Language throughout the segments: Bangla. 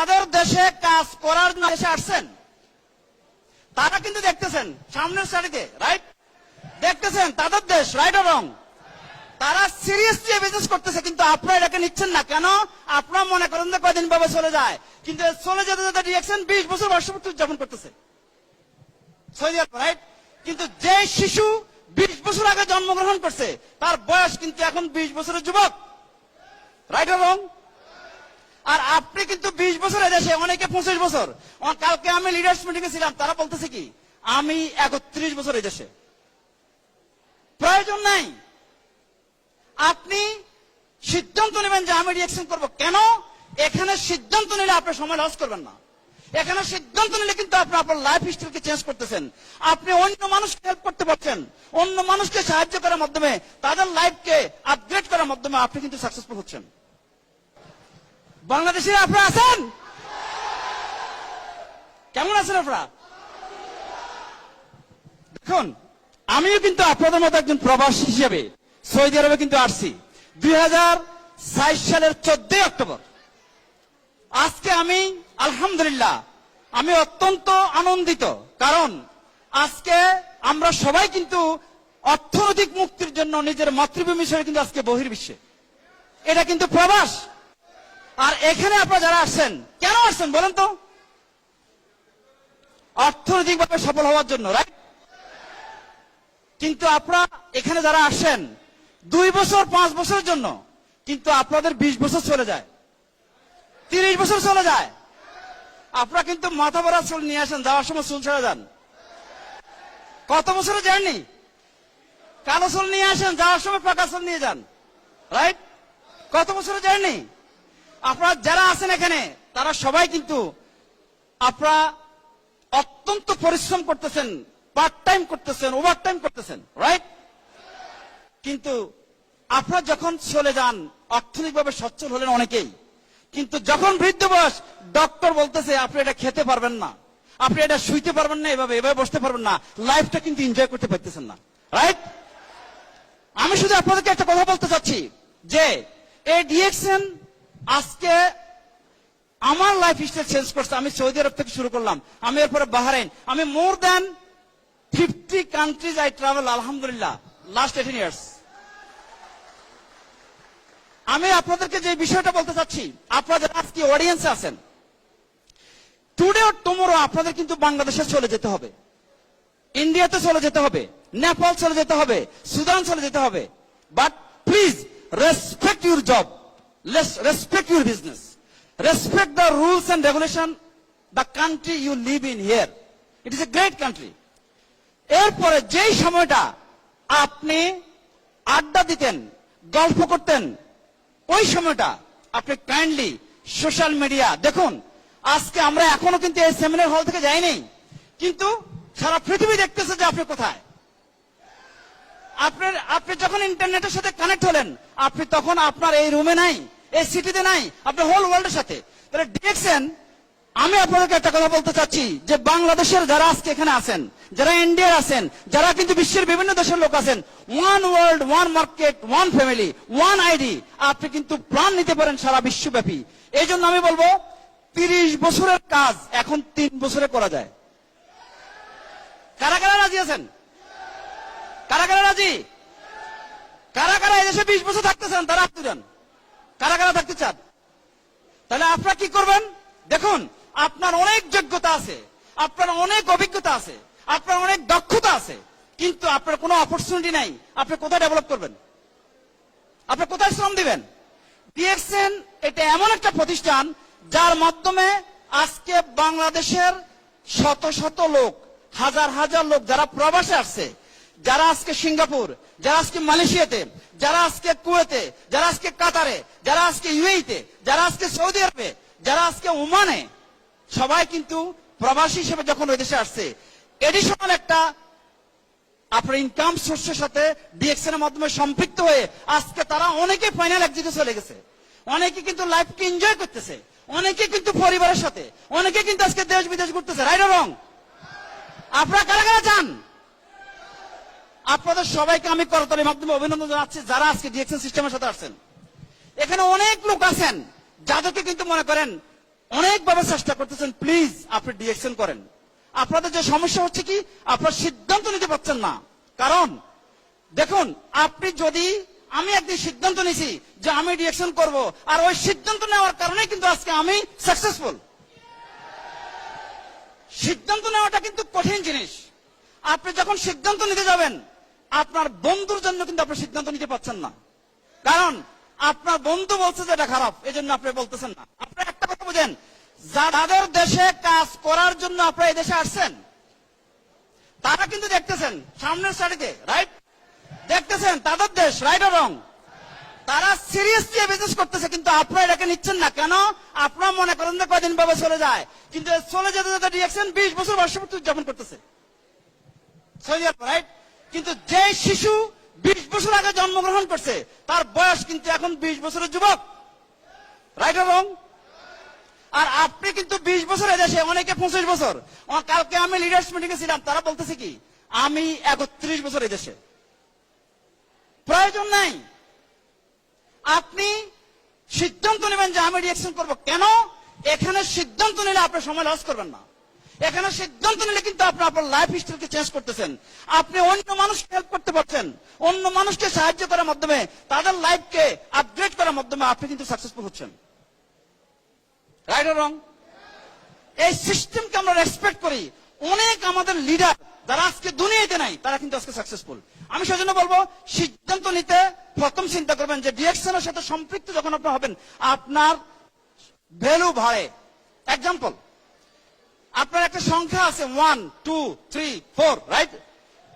যাদের দেশে কাজ করার জন্য দেশে আসছেন তারা কিন্তু দেখতেছেন সামনের সারিতে, রাইট? দেখতেছেন তাদের দেশ, রাইট অর রং? তারা সিরিয়াসলি বিজনেস করতেছে, কিন্তু আপনারা এটাকে নিচ্ছেন না কেন? আপনারা মনে করেন যে কয়দিন ভাবে চলে যায়, কিন্তু চলে যেতে যেতে রিঅ্যাকশন 20 বছর বর্ষপূর্তি উদযাপন করতেছে সৌদি আরব, রাইট? কিন্তু যে শিশু 20 বছর আগে জন্মগ্রহণ করছে তার বয়স কিন্তু এখন 20 বছরের যুবক, রাইট অর রং? আর আপনি কিন্তু 20 বছরের দেশে, অনেকে 25 বছর। কালকে আমি লিডার্স মিটিং এ ছিলাম, তারা বলতেছে কি আমি 31 বছর এই দেশে। প্রয়োজন নাই। আপনি সিদ্ধান্ত নেবেন যে আমি রিঅ্যাকশন করব কেন? এখানে সিদ্ধান্ত নিলে আপনি সময় লস করবেন না। এখানে সিদ্ধান্ত নিলে কিন্তু আপনি আপনার লাইফ হিস্ট্রিকে চেঞ্জ করতেছেন। আপনি অন্য মানুষকে হেল্প করতে পারছেন, অন্য মানুষকে সাহায্য করার মাধ্যমে, তাদের লাইফকে আপগ্রেড করার মাধ্যমে আপনি কিন্তু সাকসেসফুল হচ্ছেন। বাংলাদেশে আপনারা আছেন? কেমন আছেন আপনারা? দেখুন, আমিও কিন্তু আপনাদের মতো একজন প্রবাসী হিসেবে সৌদি আরবে কিন্তু আসছি 2022 সালের 14 অক্টোবর। আজকে আমি আলহামদুলিল্লাহ আমি অত্যন্ত আনন্দিত, কারণ আজকে আমরা সবাই কিন্তু অর্থনৈতিক মুক্তির জন্য নিজের মাতৃভূমি ছেড়ে কিন্তু আজকে বহির্বিশ্বে, এটা কিন্তু প্রবাস। আর এখানে আপনারা যারা আসছেন, কেন আসছেন বলেন তো? অর্থনৈতিকভাবে সফল হওয়ার জন্য, রাইট? কিন্তু আপনারা এখানে যারা আসেন 2 বছর 5 বছরের জন্য, কিন্তু আপনাদের 20 বছর চলে যায়, 30 বছর চলে যায়। আপনারা কিন্তু মাথা ভরা চুল নিয়ে আসেন, যাওয়ার সময় চুল ছেড়ে যান। কত বছরের জার্নি? কালো চুল নিয়ে আসেন, যাওয়ার সময় পাকা চুল নিয়ে যান, রাইট? কত বছরের জার্নি? আপনারা যারা আছেন এখানে তারা সবাই কিন্তু আপনারা অত্যন্ত পরিশ্রম করতেছেন, পার্ট টাইম করতেছেন, ওভার টাইম করতেছেন, রাইট? কিন্তু আপনারা যখন চলে যান অর্থনৈতিকভাবে সচ্ছল হলেন অনেকেই, কিন্তু যখন বৃদ্ধ বয়স ডক্টর বলতেছে আপনি এটা খেতে পারবেন না, আপনি এটা শুইতে পারবেন না, এভাবে এভাবে বসতে পারবেন না, লাইফটা কিন্তু এনজয় করতে পারতেছেন না, রাইট? আমি শুধু আপনাদেরকে একটা কথা বলতে চাচ্ছি যে এই ডিএক্সএন আজকে আমার লাইফ স্টাইল চেঞ্জ করছে। আমি সৌদি আরব থেকে শুরু করলাম, আমি এরপরে বাহরাইন, আমি more than 50 countries I travel আলহামদুলিল্লাহ লাস্ট 18 ইয়ার্স। আমি আপনাদেরকে যে বিষয়টা বলতে চাচ্ছি, আপনারা যারা আজকে অডিয়েন্সে আছেন, টুডে অর টুমরো আপনাদের কিন্তু বাংলাদেশে চলে যেতে হবে, ইন্ডিয়াতে চলে যেতে হবে, নেপাল চলে যেতে হবে, সুদান চলে যেতে হবে। But please respect your job, respect your business, respect the rules and regulation the country you live in here. It is a great country. এরপরে যেই সময়টা আপনি আড্ডা দিতেন, গল্প করতেন, ওই সময়টা আপনি কাইন্ডলি সোশ্যাল মিডিয়া দেখুন। আজকে আমরা এখনো কিন্তু এই সেমিনার হল থেকে যাইনি, কিন্তু সারা পৃথিবী দেখতেছে যে আপনি কোথায়। আপনি যখন ইন্টারনেটের সাথে কানেক্ট হলেন, আপনি তখন আপনার এই রুমে নাই, এই সিটিতে নাই, আপনি হোল ওয়ার্ল্ডের সাথে। তাহলে ডিএক্সএন, আমি আপনাদেরকে একটা কথা বলতে চাচ্ছি যে বাংলাদেশের যারা আজকে এখানে আছেন, যারা ইন্ডিয়ার আছেন, যারা কিন্তু বিশ্বের বিভিন্ন দেশের লোক আছেন, one world, one market, one family, one ID, আপনি কিন্তু প্ল্যান নিতে পারেন সারা বিশ্বব্যাপী। এই জন্য আমি বলবো 30 বছরের কাজ এখন 3 বছরে করা যায়। কারা কারা রাজি আছেন? কারা কারা রাজি? কারা কারা এই দেশে 20 বছর থাকতে চান তারা হাত তুলেন। কারা কারা থাকতে চান? তাহলে আপনারা কি করবেন? দেখুন, আপনার অনেক যোগ্যতা আছে, আপনার অনেক অভিজ্ঞতা আছে, আপনার অনেক দক্ষতা আছে, কিন্তু আপনার কোনো অপরচুনিটি নাই। আপনি কোথায় ডেভেলপ করবেন? আপনি কোথায় শ্রম দিবেন? ডিএক্সএন এটা এমন একটা প্রতিষ্ঠান যার মাধ্যমে আজকে বাংলাদেশের শত শত লোক, হাজার হাজার লোক যারা প্রবাসে আসছে, যারা আজকে সিঙ্গাপুর, যারা আজকে মালয়েশিয়াতে, যারা আজকে কুয়েতে, যারা আজকে কাতারে, যারা আজকে ইউএইতে, যারা আজকে সৌদি আরবে, যারা আজকে ওমানে, সবাই কিন্তু প্রবাসী হিসেবে যখন ওই দেশে আসছে, এডিশনাল একটা আপনার ইনকাম সোর্সের সাথে ডিএক্সএন এর মাধ্যমে সম্পৃক্ত হয়ে আজকে তারা অনেকে ফাইনাল এক্সিটে চলে গেছে, অনেকে কিন্তু লাইফকে এনজয় করতেছে, অনেকে কিন্তু পরিবারের সাথে, অনেকে কিন্তু আজকে দেশ বিদেশ ঘুরতেছে, রাইট অর রং? আপনারা কারা কারা চান? আপনাদের সবাইকে আমি করতালির মাধ্যমে অভিনন্দন জানাচ্ছি যারা আজকে ডিএক্সএন সিস্টেমের সাথে আসছেন। এখানে অনেক লোক আছেন যাদেরকে কিন্তু মনে করেন অনেকভাবে চেষ্টা করতেছেন, প্লিজ আপনি ডিএকশন করেন। আপনাদের যে সমস্যা হচ্ছে কি, আপনার সিদ্ধান্ত নিতে পারছেন না। কারণ দেখুন, আপনি যদি, আমি একদিন সিদ্ধান্ত নিয়েছি যে আমি ডিএকশন করব, আর ওই সিদ্ধান্ত নেওয়ার কারণে কিন্তু আজকে আমি সাকসেসফুল। সিদ্ধান্ত নেওয়াটা কিন্তু কঠিন জিনিস। আপনি যখন সিদ্ধান্ত নিতে যাবেন, আপনার বন্ধুর জন্য কিন্তু আপনি সিদ্ধান্ত নিতে পারছেন না। কারণ আপনার বন্ধু বলছে যে এটা খারাপ, এই জন্য আপনি বলতেছেন না। আপনার একটা কথা বুঝেন, যাদের দেশে কাজ করার জন্য আপনারা এই দেশে আসছেন, তারা কিন্তু দেখতেছেন সামনের সারিতে, রাইট? দেখতেছেন তাদের দেশ, রাইট আর রং? তারা সিরিয়াসলি বিজনেস করতেছে, কিন্তু আপনারা এটাকে নিচ্ছেন না কেন? আপনারা মনে করেন যে কয়দিন ভাবে চলে যায়, কিন্তু চলে যেতে যেতে ডিএকশন 20 বছর বর্ষপূর্তি উদযাপন করতেছে, রাইট? কিন্তু যে শিশু 20 বছর আগে জন্মগ্রহণ করছে, তার বয়স কিন্তু এখন 20 বছরের যুবক, রাইট আর রং? আর আপনি কিন্তু 20 বছর এদেশে, অনেকে 25 বছর। কালকে আমি লিডার্স মিটিং এ ছিলাম, তারা বলতেছে কি, আমি 31 বছর এদেশে। প্রয়োজন নাই। আপনি সিদ্ধান্ত নেবেন যে আমি ডিএকশন করব। কেন? এখানে সিদ্ধান্ত নিলে আপনি সময় লস করবেন না। এখানে সিদ্ধান্ত নিলে কিন্তু আপনি আপনার লাইফ স্টাইলকে চেঞ্জ করতেছেন। আপনি অন্য মানুষকে হেল্প করতে পারছেন, অন্য মানুষকে সাহায্য করার মাধ্যমে, তাদের লাইফকে আপগ্রেড করার মাধ্যমে আপনি কিন্তু সাকসেসফুল হচ্ছেন, রাইট আর রং? এই সিস্টেমকে আমরা রেসপেক্ট করি। অনেক আমাদের লিডার যারা আজকে দুনিয়াতে নাই, তারা কিন্তু আজকে সাকসেসফুল। আমি সেজন্য বলবো, সিদ্ধান্ত নিতে প্রথম চিন্তা করবেন যে ডিএকশনের সাথে সম্পৃক্ত যখন আপনি হবেন, আপনার ভ্যালু বাড়ে। এক্সাম্পল, আপনার একটা সংখ্যা আছে 1 2 3 4, রাইট?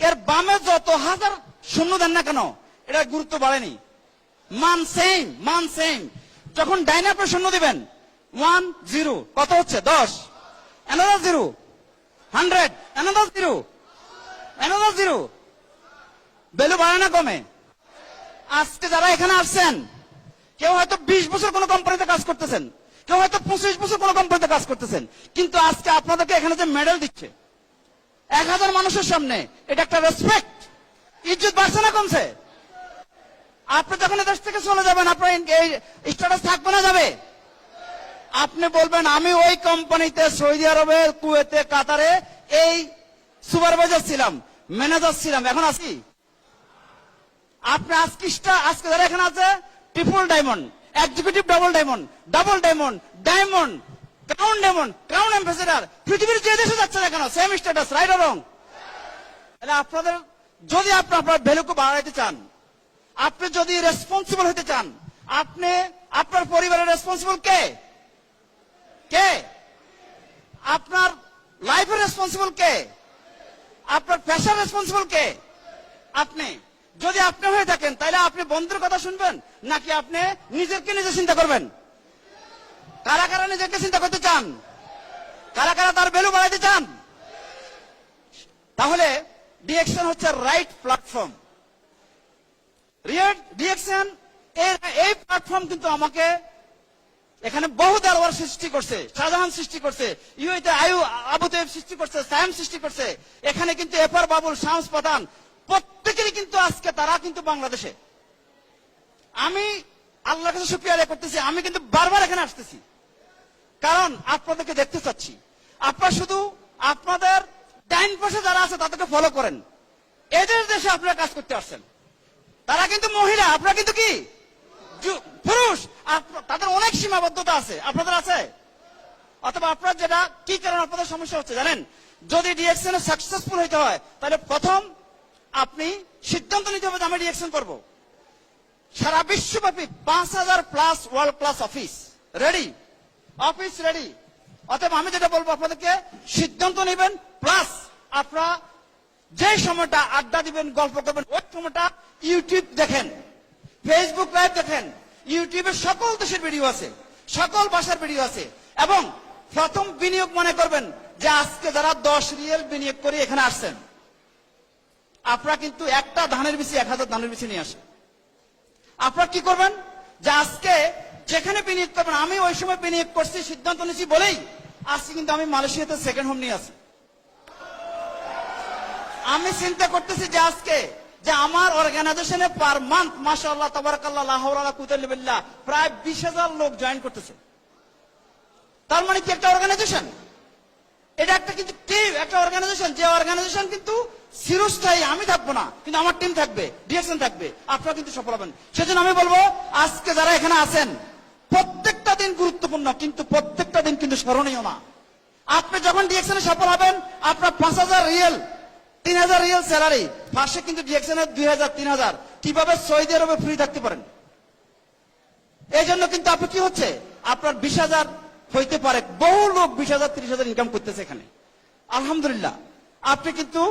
এর বামে যত হাজার শূন্য দেন না কেন, এটা গুরুত্ব বাড়েনি। মান সেম, মান সেম। যখন ডাইনে আপনি শূন্য দিবেন, 1 0, কত হচ্ছে? 10। another 0, 100, another 0, another 0। ভ্যালু বাড়ে না কমে? আজকে যারা এখানে আসছেন, কেউ হয়তো 20 বছর কোন কোম্পানিতে কাজ করতেছেন, কেউ হয়তো 25 বছর কোন কোম্পানিতে কাজ করতেছেন, কিন্তু আজকে আপনাদেরকে এখানে যে মেডেল দিচ্ছে 1000 মানুষের সামনে, এটা একটা রেসপেক্ট। ইজ্জত বাড়ছে না কমছে? আপনি যখন দেশ থেকে চলে যাবেন, আপনার এই স্ট্যাটাস থাকবে না যাবে? আপনি বলবেন আমি ওই কোম্পানিতে সৌদি আরবে, কুয়েতে, কাতারে এই সুপারভাইজার ছিলাম, ম্যানেজার ছিলাম, এখন আছি। আপনি আজকে যারা এখানে আছে, triple diamond, executive double diamond, double diamond, diamond, crown diamond, crown ambassador, পৃথিবীর যে দেশে যাচ্ছে না কেন সেম স্ট্যাটাস, রাইট আর রং? তাহলে আপনাদের যদি আপনার ভ্যালুকে বাড়াইতে চান, আপনি যদি রেসপন্সিবল হতে চান, আপনি আপনার পরিবারের রেসপন্সিবল কে? কে? আপনার লাইফের রেসপন্সিবল কে? আপনার পেশার রেসপন্সিবল কে? আপনি। যদি আপনি হয়ে থাকেন, তাহলে আপনি বন্ধুর কথা শুনবেন নাকি আপনি নিজেকে নিজে চিন্তা করবেন? কারা কারা নিজেকে চিন্তা করতে চান? কারা কারা তার ভ্যালু বাড়াইতে চান? তাহলে ডিএকশন হচ্ছে রাইট প্ল্যাটফর্ম। ডিএকশন এই প্ল্যাটফর্ম কিন্তু আমাকে এখানে বহু দরবার সৃষ্টি করছে, শাহজাহান সৃষ্টি করছে, ইউএতে আবু তাইব সৃষ্টি করছে, সায়েম সৃষ্টি করছে। এখানে কিন্তু এফআর বাবুল, শামস পাঠান, প্রত্যেকেরই কিন্তু আজকে তারা কিন্তু বাংলাদেশে। আমি আল্লাহর কাছে শুকরিয়া আদায় করতেছি, আমি কিন্তু বারবার এখানে আসতেছি, কারণ আপনাদেরকে দেখতে চাচ্ছি। আপনারা শুধু আপনাদের ডাইন পাশে যারা আছে তাদেরকে ফলো করেন। এদের দেশে আপনারা কাজ করতে আসছেন, তারা কিন্তু মহিলা, আপনারা কিন্তু কি পুরুষ। তাদের অনেক সীমাবদ্ধতা আছে, আপনাদের আছে? অথবা আপনার যেটা কি কারণ আপনাদের সমস্যা হচ্ছে জানেন? যদি ডিএকশনে সাকসেসফুল হইতে হয়, তাহলে প্রথম আপনি সিদ্ধান্ত নিতে হবে যে আমি ডিএকশন করব। সারা বিশ্বব্যাপী 5000+ world class office ready, office ready. অতএব আমি যেটা বলবো, আপনাদেরকে সিদ্ধান্ত নেবেন, প্লাস আপনারা যে সময়টা আড্ডা দিবেন, গল্প করবেন, ওই সময়টা ইউটিউব দেখেন, ফেসবুক লাইভ দেখেন। ইউটিউবে সকল দেশের ভিডিও আছে, সকল ভাষার ভিডিও আছে। এবং প্রথম বিনিয়োগ মনে করবেন যে আজকে যারা 10 রিয়াল বিনিয়োগ করে এখানে আসছেন, আপনারা কিন্তু একটা ধানের বিচি 1000 ধানের বিচি নিয়ে আসেন। আপনারা কি করবেন যে আজকে যেখানে বিনিয়োগ করবেন, আমি ওই সময় বিনিয়োগ করছি, সিদ্ধান্ত নিয়েছি বলেই আজকে কিন্তু আমি মালয়েশিয়াতে সেকেন্ড হোম নিয়ে আসি। আমি চিন্তা করতেছি যে আজকে যে আমার অর্গানাইজেশনে পার মান্থ মাশাআল্লাহ তাবারাকাল্লাহ লা হাওলা ওয়ালা কুওয়াতা ইল্লা বিল্লাহ প্রায় 20,000 লোক জয়েন করতেছে। তার মানে কি একটা অর্গানাইজেশন? এটা একটা কিন্তু টিম, একটা অর্গানাইজেশন, যে অর্গানাইজেশন কিন্তু চিরস্থায়ী। আমি থাকবো না, কিন্তু আমার টিম থাকবে, ডিরেকশন থাকবে, আপনারা কিন্তু সফল হবেন। সেজন্য আমি বলবো আজকে যারা এখানে আছেন, প্রত্যেকটা দিন গুরুত্বপূর্ণ, কিন্তু প্রত্যেকটা দিন কিন্তু স্মরণীয় না। আপনি যখন ডিরেকশনে সফল হবেন, আপনার 5,000 রিয়েল, 3,000 রিয়েল স্যালারি, মাসে কিন্তু ডিরেকশনের 2,000 3,000, কিভাবে সৌদি আরবে ফ্রি থাকতে পারেন? এই জন্য কিন্তু আপনি কি হচ্ছে, আপনার 20,000 হইতে পারে, বহু লোক 20,000 30,000 ইনকাম করতেছে এখানে। আলহামদুলিল্লাহ। আপনি কিন্তু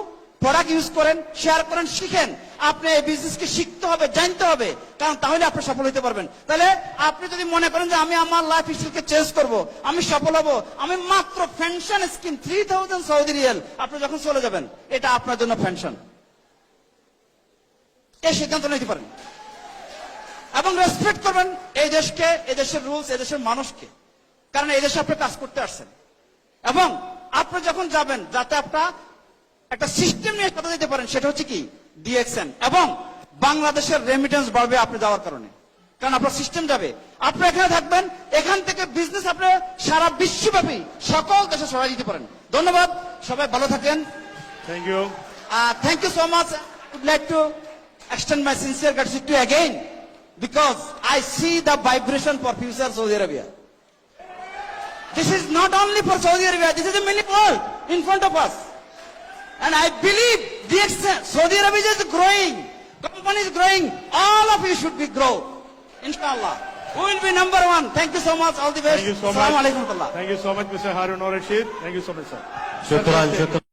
প্রোডাক্ট ইউজ করেন, শেয়ার করেন, শিখেন। আপনি এই বিজনেসকে শিখতে হবে, জানতে হবে, কারণ তাহলে আপনি সফল হতে পারবেন। তাহলে আপনি যদি মনে করেন যে আমি আমার লাইফ স্টাইলকে চেঞ্জ করব, আমি সফল হব, আমি মাত্র পেনশন স্কিম 3,000 সৌদি রিয়াল, আপনি যখন চলে যাবেন, এটা আপনার জন্য পেনশন। এই সিদ্ধান্ত নিতে পারেন এবং রেসপেক্ট করবেন এই দেশকে, এই দেশের রুলস, এই দেশের মানুষকে, কারণ এই দেশে আপনি কাজ করতে আসছেন। এবং আপনি যখন যাবেন, যাতে আপনার একটা সিস্টেম নিয়ে কথা দিতে পারেন, সেটা হচ্ছে কি ডিএক্সএন। এবং বাংলাদেশের রেমিটেন্স বাড়বে আপনি যাওয়ার কারণে, কারণ আপনার সিস্টেম যাবে, আপনি এখানে থাকবেন, এখান থেকে বিজনেস আপনি সারা বিশ্বব্যাপী সকল দেশে ছড়াই দিতে পারেন। ধন্যবাদ, সবাই ভালো থাকেন। Thank you. Thank you so much. I would like to extend my sincere gratitude to you again, because I see the vibration for future Saudi Arabia. This is not only for Saudi Arabia, this is a mini world in front of us. And I believe the extent Saudi Arabia is growing, company is growing, all of you should be grow. Inshallah. We will be number one. Thank you so much. All the best. Thank you so much. Assalamu alaikum warahmatullah. Thank you so much, Mr. Harun Rashid. Thank you so much, sir. شكرا شكرا